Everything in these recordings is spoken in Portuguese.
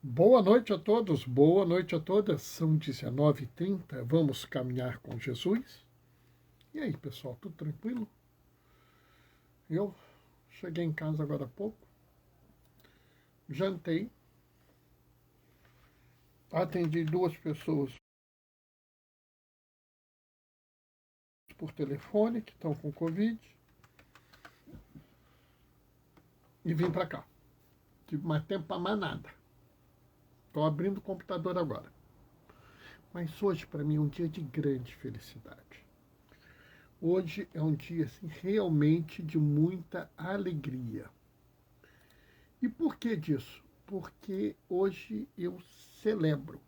Boa noite a todos, boa noite a todas. São 19h30, vamos caminhar com Jesus. E aí, pessoal, tudo tranquilo? Eu cheguei em casa agora há pouco, jantei, atendi duas pessoas por telefone que estão com Covid e vim para cá. Tive mais tempo para mais nada. Estou abrindo o computador agora. Mas hoje, para mim, é um dia de grande felicidade. Hoje é um dia assim, realmente de muita alegria. E por que disso? Porque hoje eu celebro,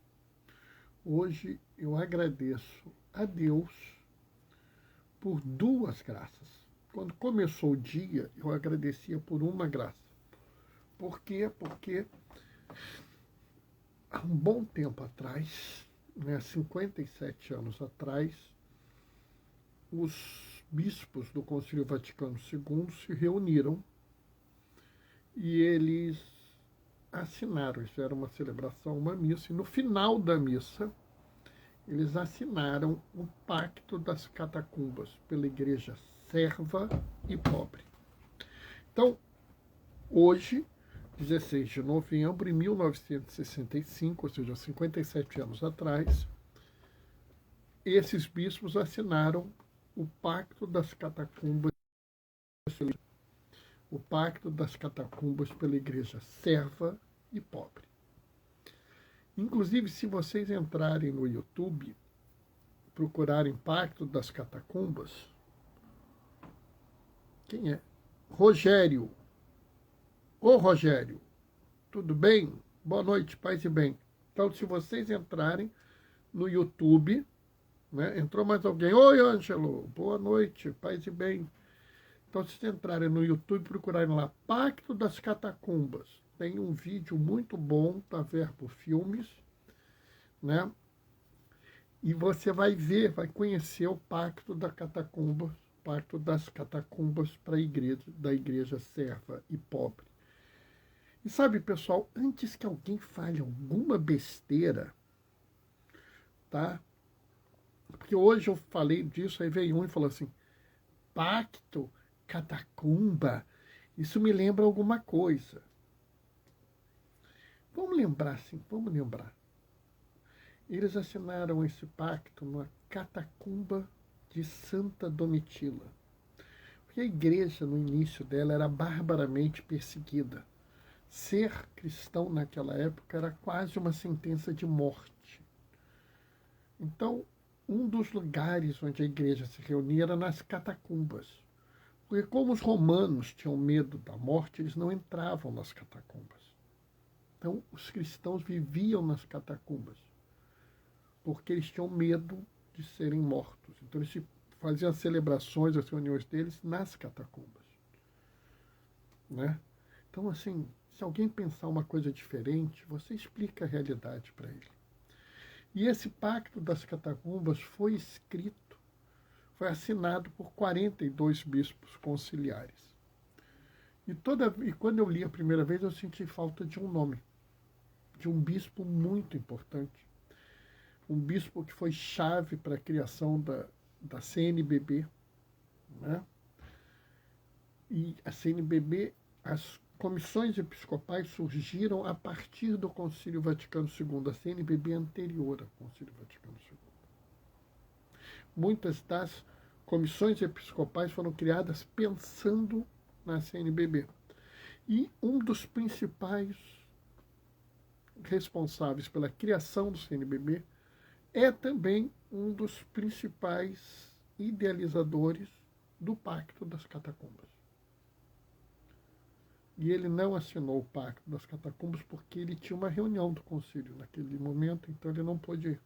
hoje eu agradeço a Deus por duas graças. Quando começou o dia, eu agradecia por uma graça. Por quê? Porque há um bom tempo atrás, 57 anos atrás, os bispos do Concílio Vaticano II se reuniram e eles assinaram, isso era uma celebração, uma missa, e no final da missa eles assinaram o Pacto das Catacumbas pela Igreja Serva e Pobre. Então, hoje, 16 de novembro de 1965, ou seja, 57 anos atrás, esses bispos assinaram o Pacto das Catacumbas, o Pacto das Catacumbas pela Igreja Serva e Pobre. Inclusive, se vocês entrarem no YouTube, procurarem Pacto das Catacumbas, quem é? Rogério. Ô Rogério, tudo bem? Boa noite, paz e bem. Então, se vocês entrarem no YouTube, né? Entrou mais alguém? Oi, Ângelo, boa noite, paz e bem. Então, se vocês entrarem no YouTube e procurarem lá Pacto das Catacumbas, tem um vídeo muito bom da Verbo Filmes, né? E você vai ver, vai conhecer o Pacto da Catacumba, Pacto das Catacumbas para a igreja, da Igreja Serva e Pobre. E sabe, pessoal, antes que alguém fale alguma besteira, tá? Porque hoje eu falei disso, aí veio um e falou assim, pacto, catacumba, isso me lembra alguma coisa. Vamos lembrar, sim, vamos lembrar. Eles assinaram esse pacto na catacumba de Santa Domitila. Porque a igreja, no início dela, era barbaramente perseguida. Ser cristão naquela época era quase uma sentença de morte. Então, um dos lugares onde a igreja se reunia era nas catacumbas. Porque como os romanos tinham medo da morte, eles não entravam nas catacumbas. Então, os cristãos viviam nas catacumbas, porque eles tinham medo de serem mortos. Então, eles faziam as celebrações, as reuniões deles nas catacumbas. Né? Então, assim, se alguém pensar uma coisa diferente, você explica a realidade para ele. E esse pacto das catacumbas foi escrito, foi assinado por 42 bispos conciliares. E quando eu li a primeira vez, eu senti falta de um nome, de um bispo muito importante. Um bispo que foi chave para a criação da CNBB. Né? E a CNBB, as comissões episcopais surgiram a partir do Concílio Vaticano II, a CNBB anterior ao Concílio Vaticano II. Muitas das comissões episcopais foram criadas pensando na CNBB. E um dos principais responsáveis pela criação do CNBB é também um dos principais idealizadores do Pacto das Catacumbas. E ele não assinou o Pacto das Catacumbas porque ele tinha uma reunião do concílio naquele momento, então ele não pôde ir.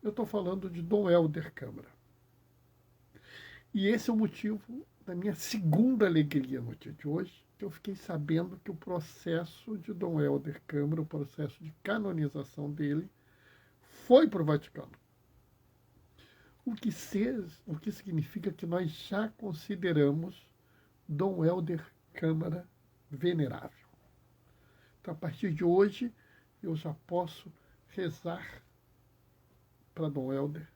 Eu estou falando de Dom Helder Câmara. E esse é o motivo da minha segunda alegria no dia de hoje, que eu fiquei sabendo que o processo de Dom Helder Câmara, o processo de canonização dele, foi para o Vaticano. O que significa que nós já consideramos Dom Helder Câmara venerável. Então, a partir de hoje, eu já posso rezar para Dom Helder,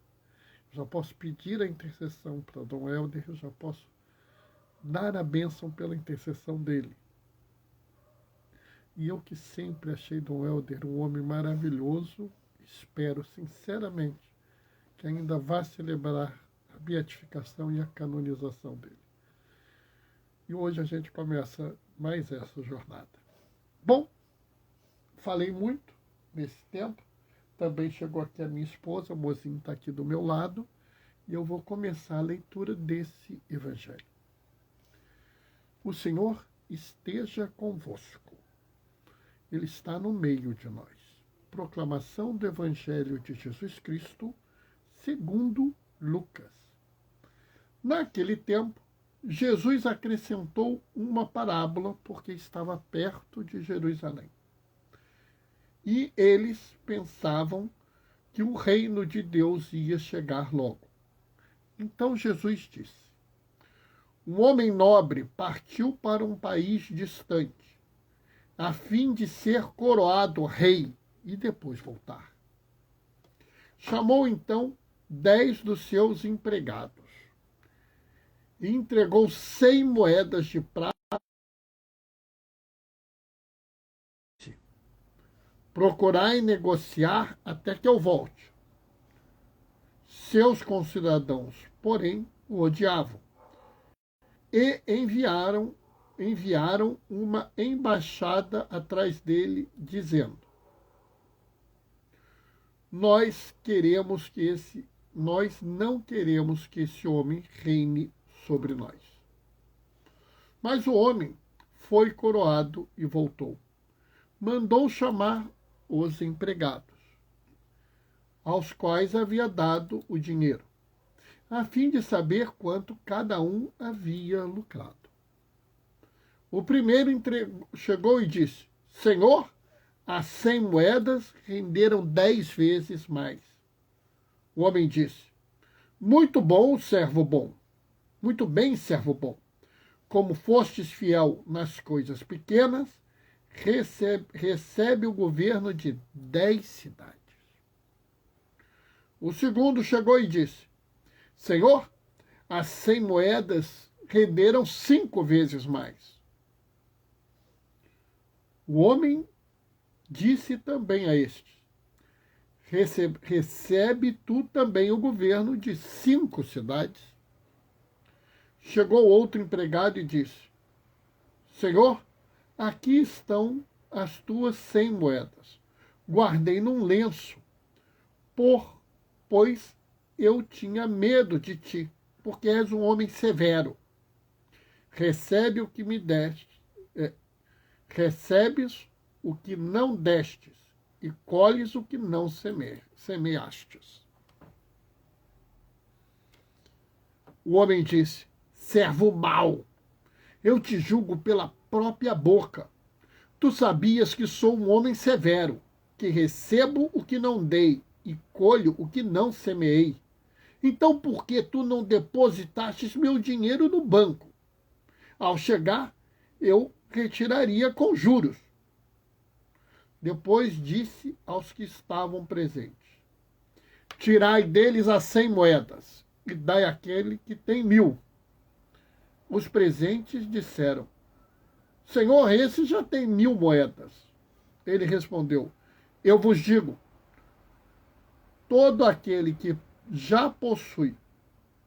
eu já posso pedir a intercessão para Dom Helder, eu já posso dar a bênção pela intercessão dele. E eu que sempre achei Dom Helder um homem maravilhoso, espero sinceramente que ainda vá celebrar a beatificação e a canonização dele. E hoje a gente começa mais essa jornada. Bom, falei muito nesse tempo. Também chegou aqui a minha esposa, o mozinho está aqui do meu lado, e eu vou começar a leitura desse evangelho. O Senhor esteja convosco. Ele está no meio de nós. Proclamação do Evangelho de Jesus Cristo, segundo Lucas. Naquele tempo, Jesus acrescentou uma parábola porque estava perto de Jerusalém. E eles pensavam que o reino de Deus ia chegar logo. Então Jesus disse: um homem nobre partiu para um país distante, a fim de ser coroado rei e depois voltar. Chamou então 10 dos seus empregados e entregou 100 moedas de prata. Procurai negociar até que eu volte. Seus concidadãos, porém, o odiavam e enviaram uma embaixada atrás dele, dizendo: nós não queremos que esse homem reine sobre nós. Mas o homem foi coroado e voltou. Mandou chamar os empregados, aos quais havia dado o dinheiro, a fim de saber quanto cada um havia lucrado. O primeiro chegou e disse: Senhor, as 100 moedas renderam 10 vezes mais. O homem disse: muito bom, servo bom. Muito bem, servo bom. Como fostes fiel nas coisas pequenas, recebe o governo de 10 cidades. O segundo chegou e disse: Senhor, as 100 moedas renderam 5 vezes mais. O homem disse também a este: recebe tu também o governo de 5 cidades. Chegou outro empregado e disse: Senhor, aqui estão as tuas 100 moedas. Guardei num lenço, pois eu tinha medo de ti, porque és um homem severo. Recebe o que me deste, recebes o que não destes, e colhes o que não semeastes. O homem disse: servo mau, eu te julgo pela própria boca. Tu sabias que sou um homem severo, que recebo o que não dei e colho o que não semeei. Então por que tu não depositastes meu dinheiro no banco? Ao chegar, eu retiraria com juros. Depois disse aos que estavam presentes: tirai deles as 100 moedas e dai àquele que tem 1000. Os presentes disseram: Senhor, esse já tem 1000 moedas. Ele respondeu: eu vos digo, todo aquele que já possui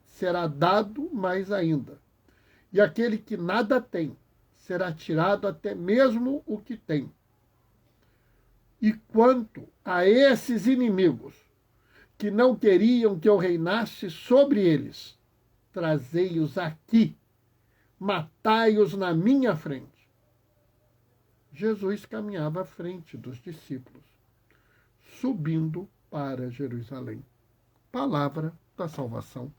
será dado mais ainda, e aquele que nada tem será tirado até mesmo o que tem. E quanto a esses inimigos que não queriam que eu reinasse sobre eles, trazei-os aqui, matai-os na minha frente. Jesus caminhava à frente dos discípulos, subindo para Jerusalém. Palavra da salvação.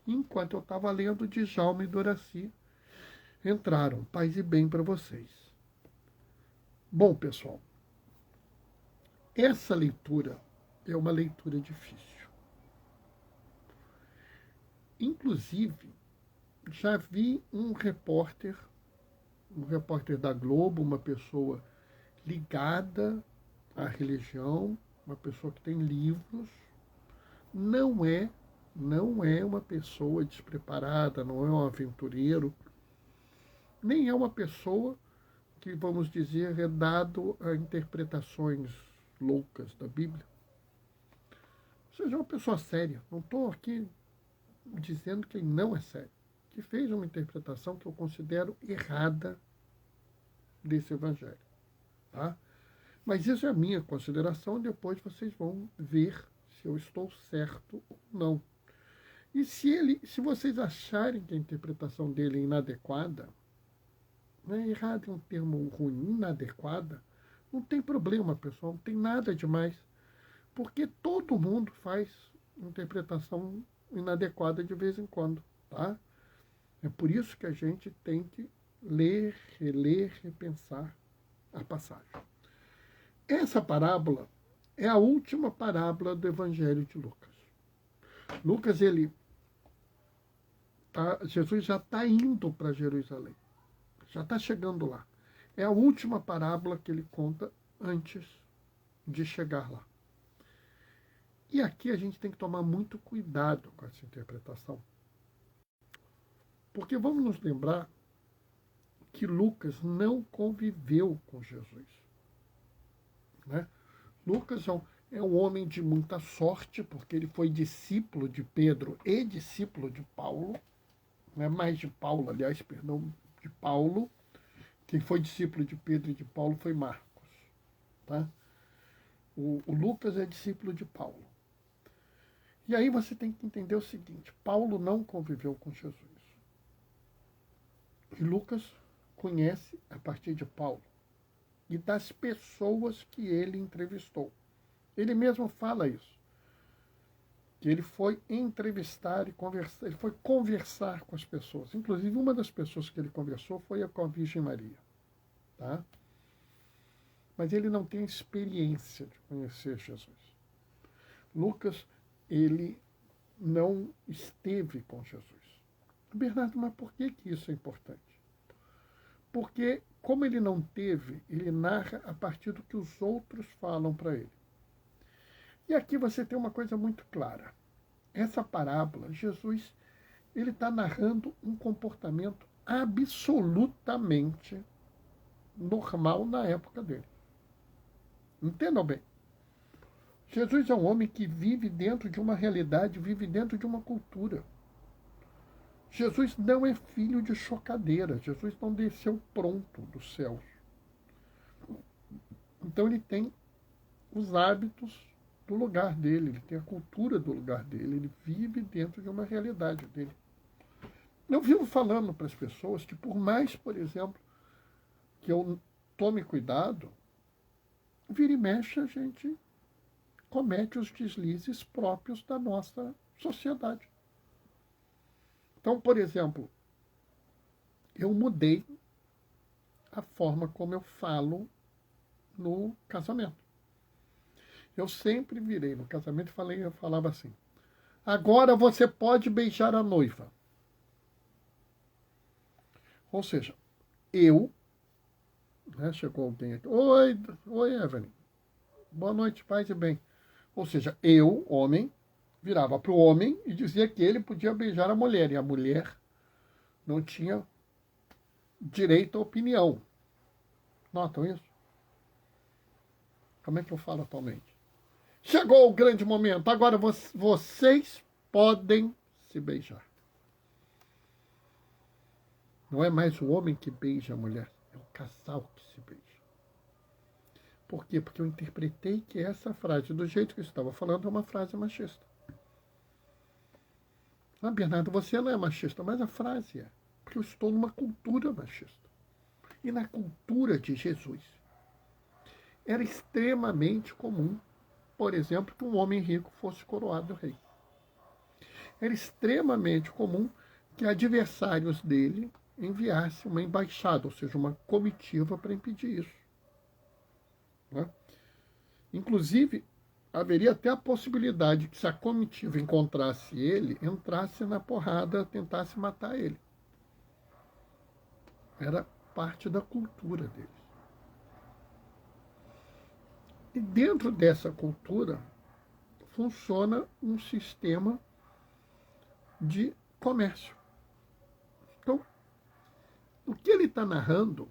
Enquanto eu estava lendo, Djalma e Doraci entraram. Paz e bem para vocês. Bom, pessoal, essa leitura é uma leitura difícil. Inclusive, já vi um repórter da Globo, uma pessoa ligada à religião, uma pessoa que tem livros, não é uma pessoa despreparada, não é um aventureiro, nem é uma pessoa que, vamos dizer, é dado a interpretações loucas da Bíblia. Ou seja, é uma pessoa séria. Não estou aqui dizendo que ele não é sério, que fez uma interpretação que eu considero errada desse evangelho. Tá? Mas isso é a minha consideração, e depois vocês vão ver se eu estou certo ou não. E se vocês acharem que a interpretação dele é inadequada, né, errado é um termo ruim, inadequada, não tem problema, pessoal, não tem nada demais, porque todo mundo faz interpretação inadequada de vez em quando, tá? É por isso que a gente tem que ler, reler, repensar a passagem. Essa parábola é a última parábola do Evangelho de Lucas. Lucas, Jesus já está indo para Jerusalém, já está chegando lá. É a última parábola que ele conta antes de chegar lá. E aqui a gente tem que tomar muito cuidado com essa interpretação. Porque vamos nos lembrar que Lucas não conviveu com Jesus. Né? Lucas é um homem de muita sorte, porque ele foi discípulo de Pedro e discípulo de Paulo, né? Mais de Paulo, aliás, perdão, de Paulo. Quem foi discípulo de Pedro e de Paulo foi Marcos. Tá? O Lucas é discípulo de Paulo. E aí você tem que entender o seguinte: Paulo não conviveu com Jesus. E Lucas conhece a partir de Paulo e das pessoas que ele entrevistou. Ele mesmo fala isso, que ele foi entrevistar e conversar, ele foi conversar com as pessoas. Inclusive, uma das pessoas que ele conversou foi com a Virgem Maria. Tá? Mas ele não tem experiência de conhecer Jesus. Lucas, ele não esteve com Jesus. Bernardo, mas por que isso é importante? Porque, como ele não teve, ele narra a partir do que os outros falam para ele. E aqui você tem uma coisa muito clara. Essa parábola, Jesus, ele está narrando um comportamento absolutamente normal na época dele. Entendam bem. Jesus é um homem que vive dentro de uma realidade, vive dentro de uma cultura. Jesus não é filho de chocadeira. Jesus não desceu pronto dos céus. Então ele tem os hábitos do lugar dele, ele tem a cultura do lugar dele, ele vive dentro de uma realidade dele. Eu vivo falando para as pessoas que, por mais, por exemplo, que eu tome cuidado, vira e mexe a gente comete os deslizes próprios da nossa sociedade. Então, por exemplo, eu mudei a forma como eu falo no casamento. Eu sempre virei no casamento e eu falava assim: agora você pode beijar a noiva. Ou seja, chegou alguém aqui: oi, Evelyn, boa noite, paz e bem. Ou seja, eu, homem, virava para o homem e dizia que ele podia beijar a mulher, e a mulher não tinha direito à opinião. Notam isso? Como é que eu falo atualmente? Chegou o grande momento, agora vocês podem se beijar. Não é mais o homem que beija a mulher, é o casal que se beija. Por quê? Porque eu interpretei que essa frase, do jeito que eu estava falando, é uma frase machista. Ah, Bernardo, você não é machista, mas a frase é. Porque eu estou numa cultura machista. E na cultura de Jesus, era extremamente comum, por exemplo, que um homem rico fosse coroado rei. Era extremamente comum que adversários dele enviassem uma embaixada, ou seja, uma comitiva para impedir isso. Né? Inclusive, haveria até a possibilidade que, se a comitiva encontrasse ele, entrasse na porrada, tentasse matar ele. Era parte da cultura deles. E dentro dessa cultura funciona um sistema de comércio. Então, o que ele está narrando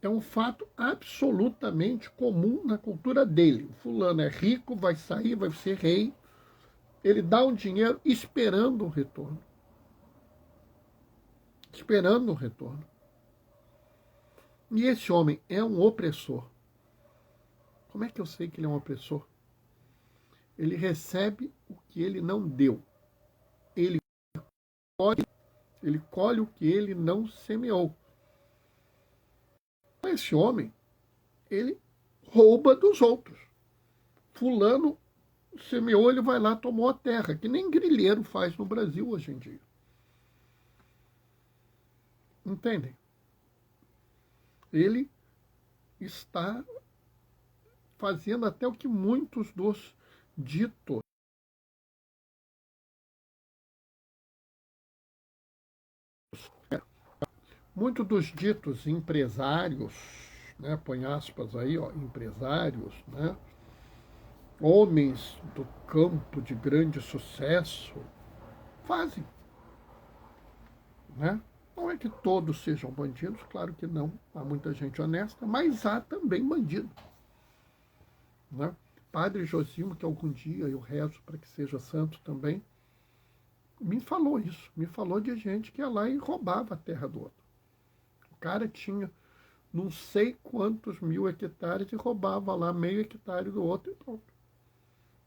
é um fato absolutamente comum na cultura dele. O fulano é rico, vai sair, vai ser rei. Ele dá um dinheiro esperando um retorno. Esperando um retorno. E esse homem é um opressor. Como é que eu sei que ele é um opressor? Ele recebe o que ele não deu. Ele colhe o que ele não semeou. Esse homem, ele rouba dos outros. Fulano semeou, ele vai lá, tomou a terra, que nem grileiro faz no Brasil hoje em dia. Entendem? Ele está fazendo até o que muitos dos ditos empresários, né, põe aspas aí, ó, empresários, né, homens do campo de grande sucesso, fazem. Né? Não é que todos sejam bandidos, claro que não, há muita gente honesta, mas há também bandido. Né? Padre Josimo, que algum dia eu rezo para que seja santo também, me falou isso, me falou de gente que ia lá e roubava a terra do outro. O cara tinha não sei quantos mil hectares e roubava lá meio hectare do outro e pronto.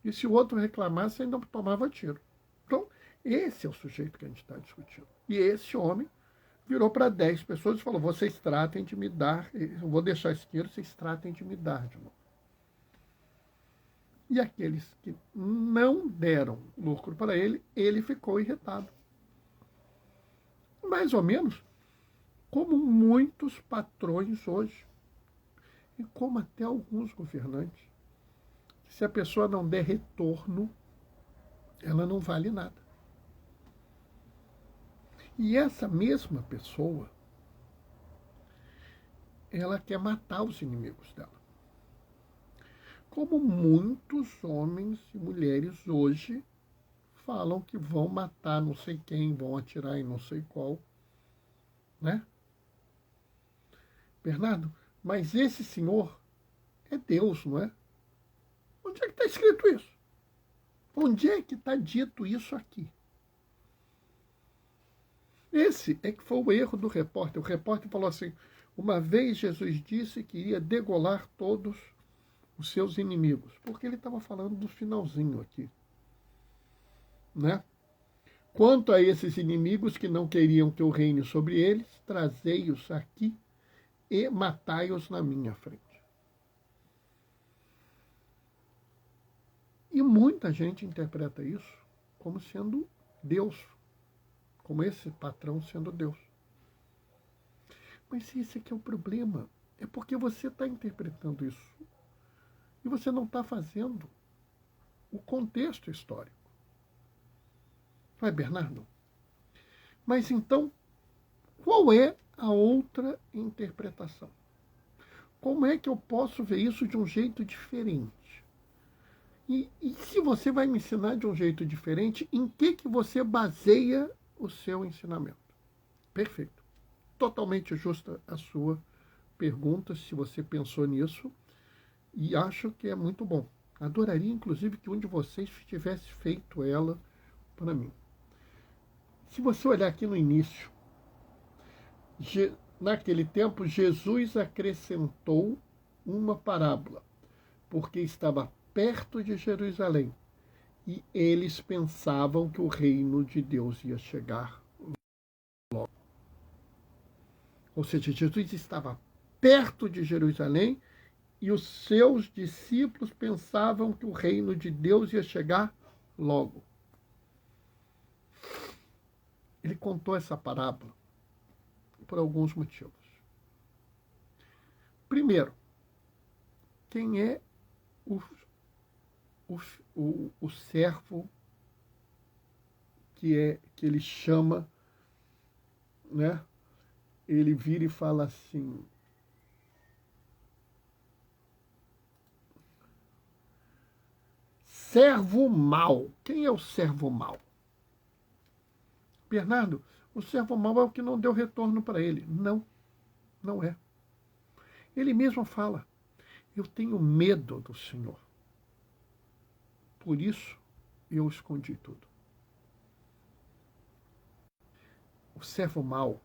E se o outro reclamasse, ainda tomava tiro. Então, esse é o sujeito que a gente está discutindo. E esse homem virou para 10 pessoas e falou, vocês tratem de me dar, eu vou deixar esse dinheiro, vocês tratem de me dar de novo. E aqueles que não deram lucro para ele, ele ficou irritado. Mais ou menos como muitos patrões hoje, e como até alguns governantes. Se a pessoa não der retorno, ela não vale nada. E essa mesma pessoa, ela quer matar os inimigos dela. Como muitos homens e mulheres hoje falam que vão matar não sei quem, vão atirar em não sei qual, né? Bernardo, mas esse senhor é Deus, não é? Onde é que está escrito isso? Onde é que está dito isso aqui? Esse é que foi o erro do repórter. O repórter falou assim, uma vez Jesus disse que iria degolar todos os seus inimigos, porque ele estava falando do finalzinho aqui, né? Quanto a esses inimigos que não queriam que eu reine sobre eles, trazei-os aqui e matai-os na minha frente. E muita gente interpreta isso como sendo Deus, como esse patrão sendo Deus. Mas esse aqui é o problema, é porque você está interpretando isso e você não está fazendo o contexto histórico. Vai, Bernardo? Mas então, qual é a outra interpretação? Como é que eu posso ver isso de um jeito diferente? E se você vai me ensinar de um jeito diferente, em que você baseia o seu ensinamento? Perfeito. Totalmente justa a sua pergunta, se você pensou nisso, e acho que é muito bom. Adoraria, inclusive, que um de vocês tivesse feito ela para mim. Se você olhar aqui no início, naquele tempo, Jesus acrescentou uma parábola, porque estava perto de Jerusalém e eles pensavam que o reino de Deus ia chegar logo. Ou seja, Jesus estava perto de Jerusalém e os seus discípulos pensavam que o reino de Deus ia chegar logo. Ele contou essa parábola por alguns motivos. Primeiro, quem é o servo que ele chama, né? Ele vira e fala assim, servo mau. Quem é o servo mau? Bernardo, o servo mau é o que não deu retorno para ele. Não, não é. Ele mesmo fala, eu tenho medo do Senhor. Por isso, eu escondi tudo. O servo mau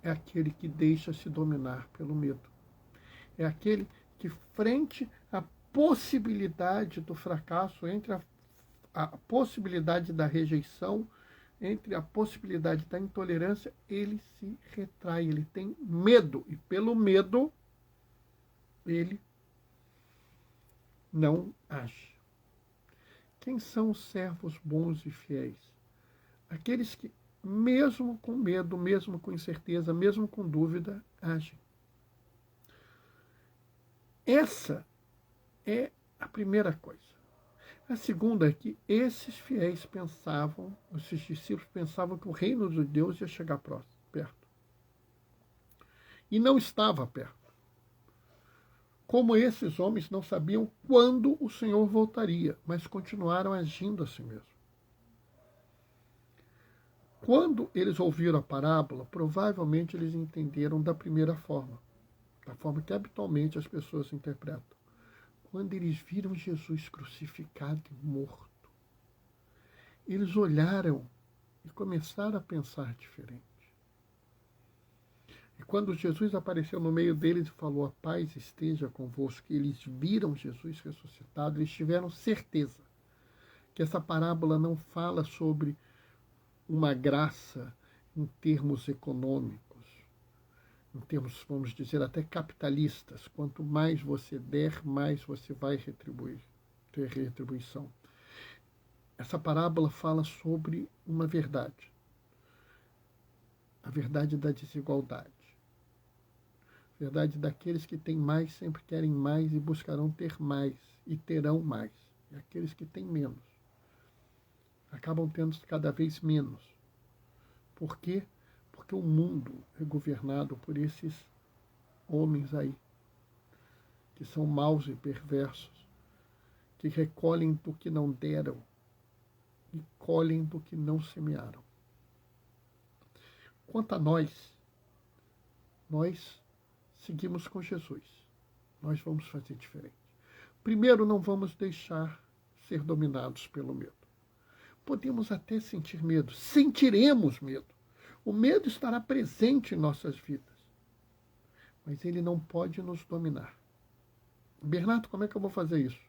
é aquele que deixa-se dominar pelo medo. É aquele que, frente à possibilidade do fracasso, entre a possibilidade da rejeição, entre a possibilidade da intolerância, ele se retrai, ele tem medo. E pelo medo, ele não age. Quem são os servos bons e fiéis? Aqueles que, mesmo com medo, mesmo com incerteza, mesmo com dúvida, agem. Essa é a primeira coisa. A segunda é que esses fiéis pensavam, esses discípulos pensavam que o reino de Deus ia chegar perto. E não estava perto. Como esses homens não sabiam quando o Senhor voltaria, mas continuaram agindo assim mesmo. Quando eles ouviram a parábola, provavelmente eles entenderam da primeira forma, da forma que habitualmente as pessoas interpretam. Quando eles viram Jesus crucificado e morto, eles olharam e começaram a pensar diferente. E quando Jesus apareceu no meio deles e falou, a paz esteja convosco, e eles viram Jesus ressuscitado, eles tiveram certeza que essa parábola não fala sobre uma graça em termos econômicos, em termos, vamos dizer, até capitalistas. Quanto mais você der, mais você vai retribuir, ter retribuição. Essa parábola fala sobre uma verdade, a verdade da desigualdade. A verdade daqueles que têm mais sempre querem mais e buscarão ter mais e terão mais. E aqueles que têm menos acabam tendo cada vez menos. Por quê? Porque o mundo é governado por esses homens aí, que são maus e perversos, que recolhem do que não deram e colhem do que não semearam. Quanto a nós seguimos com Jesus. Nós vamos fazer diferente. Primeiro, não vamos deixar ser dominados pelo medo. Podemos até sentir medo, sentiremos medo. O medo estará presente em nossas vidas, mas ele não pode nos dominar. Bernardo, como é que eu vou fazer isso?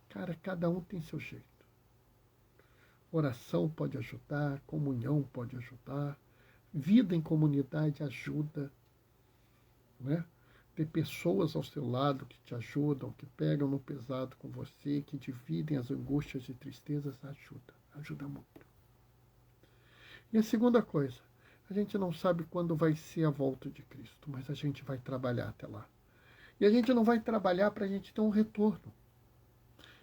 Cara, cada um tem seu jeito. Oração pode ajudar, comunhão pode ajudar, vida em comunidade ajuda, né? Ter pessoas ao seu lado que te ajudam, que pegam no pesado com você, que dividem as angústias e tristezas, ajuda muito. E a segunda coisa, a gente não sabe quando vai ser a volta de Cristo, mas a gente vai trabalhar até lá. E a gente não vai trabalhar para a gente ter um retorno,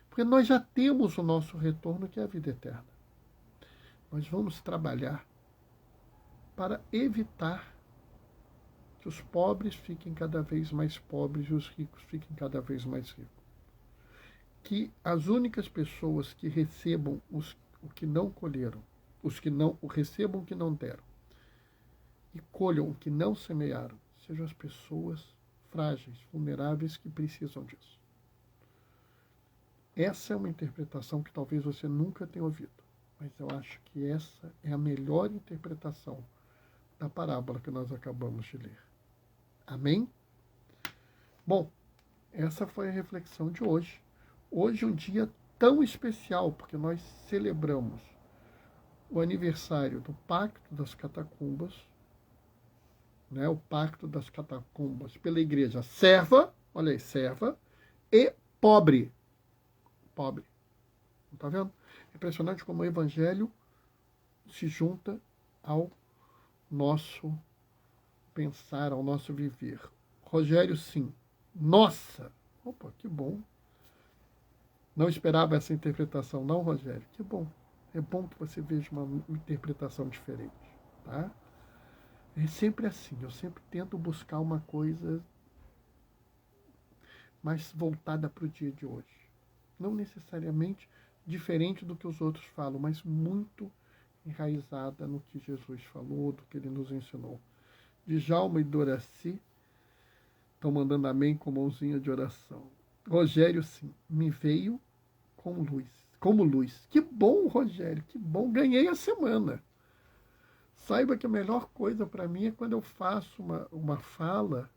porque nós já temos o nosso retorno, que é a vida eterna. Nós vamos trabalhar para evitar que os pobres fiquem cada vez mais pobres e os ricos fiquem cada vez mais ricos. Que as únicas pessoas que recebam o que não colheram, os que não recebam o que não deram, e colham o que não semearam, sejam as pessoas frágeis, vulneráveis que precisam disso. Essa é uma interpretação que talvez você nunca tenha ouvido, mas eu acho que essa é a melhor interpretação da parábola que nós acabamos de ler. Amém? Bom, essa foi a reflexão de hoje. Hoje é um dia tão especial, porque nós celebramos o aniversário do Pacto das Catacumbas, né? O Pacto das Catacumbas pela igreja serva, olha aí, serva, e pobre. Pobre. Está vendo? É impressionante como o evangelho se junta ao nosso pensar, ao nosso viver. Rogério, sim. Nossa! Opa, que bom. Não esperava essa interpretação, não, Rogério? Que bom. É bom que você veja uma interpretação diferente, tá? É sempre assim. Eu sempre tento buscar uma coisa mais voltada para o dia de hoje. não necessariamente diferente do que os outros falam, mas muito enraizada no que Jesus falou, do que ele nos ensinou. Djalma e Doraci estão mandando amém com mãozinha de oração. Rogério, sim, me veio com luz, como luz. Que bom, Rogério, que bom. Ganhei a semana. Saiba que a melhor coisa para mim é quando eu faço uma fala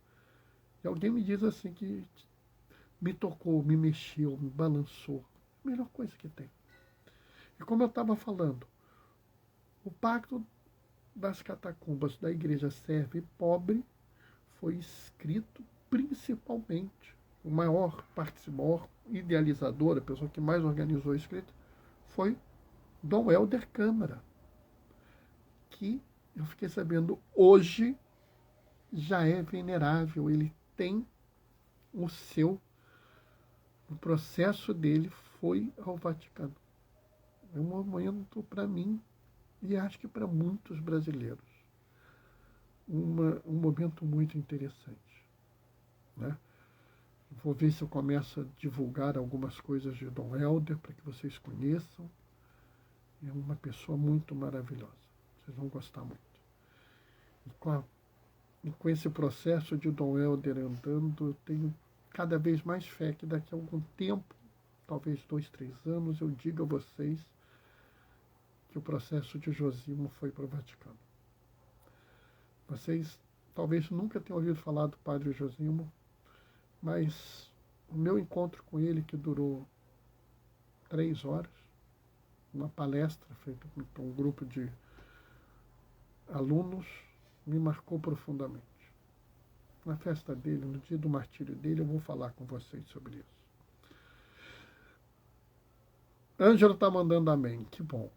e alguém me diz assim que me tocou, me mexeu, me balançou. A melhor coisa que tem. E como eu estava falando, o pacto das catacumbas da igreja serve pobre foi escrito principalmente, o maior idealizador, a pessoa que mais organizou a escrita, foi Dom Helder Câmara, que eu fiquei sabendo hoje já é venerável, ele tem o processo dele foi ao Vaticano. É um momento para mim, e acho que para muitos brasileiros, um momento muito interessante. Né? Vou ver se eu começo a divulgar algumas coisas de Dom Helder para que vocês conheçam. É uma pessoa muito maravilhosa. Vocês vão gostar muito. E com esse processo de Dom Helder andando, eu tenho cada vez mais fé que daqui a algum tempo, talvez 2, 3 anos, eu digo a vocês que o processo de Josimo foi para o Vaticano. Vocês talvez nunca tenham ouvido falar do Padre Josimo, mas o meu encontro com ele, que durou 3 horas, uma palestra feita por um grupo de alunos, me marcou profundamente. Na festa dele, no dia do martírio dele, eu vou falar com vocês sobre isso. Ângelo está mandando amém, que bom.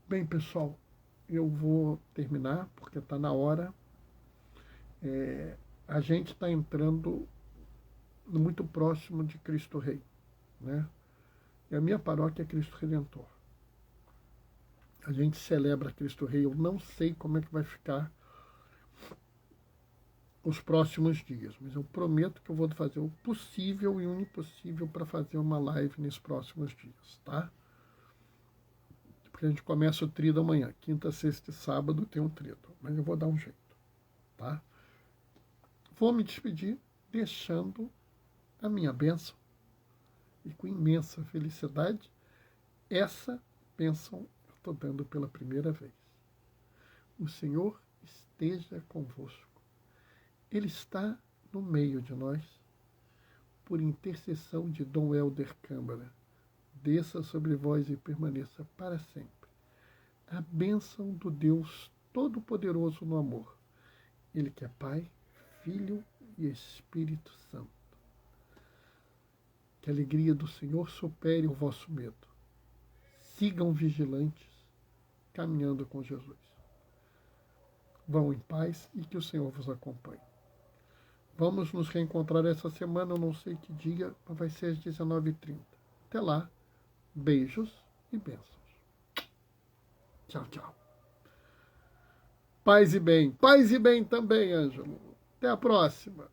Bem, pessoal, eu vou terminar, porque está na hora. A gente está entrando muito próximo de Cristo Rei, né? E a minha paróquia é Cristo Redentor. A gente celebra Cristo Rei. Eu não sei como é que vai ficar os próximos dias, mas eu prometo que eu vou fazer o possível e o impossível para fazer uma live nesses próximos dias, tá? Porque a gente começa o tríduo amanhã. Quinta, sexta e sábado tem um tríduo, mas eu vou dar um jeito, tá? Vou me despedir deixando a minha bênção e com imensa felicidade essa bênção eu estou dando pela primeira vez. O Senhor esteja convosco. Ele está no meio de nós, por intercessão de Dom Helder Câmara. Desça sobre vós e permaneça para sempre a bênção do Deus Todo-Poderoso no amor. Ele que é Pai, Filho e Espírito Santo. Que a alegria do Senhor supere o vosso medo. Sigam vigilantes, caminhando com Jesus. Vão em paz e que o Senhor vos acompanhe. Vamos nos reencontrar essa semana, eu não sei que dia, mas vai ser às 19h30. Até lá, beijos e bênçãos. Tchau, tchau. Paz e bem. Paz e bem também, Ângelo. Até a próxima.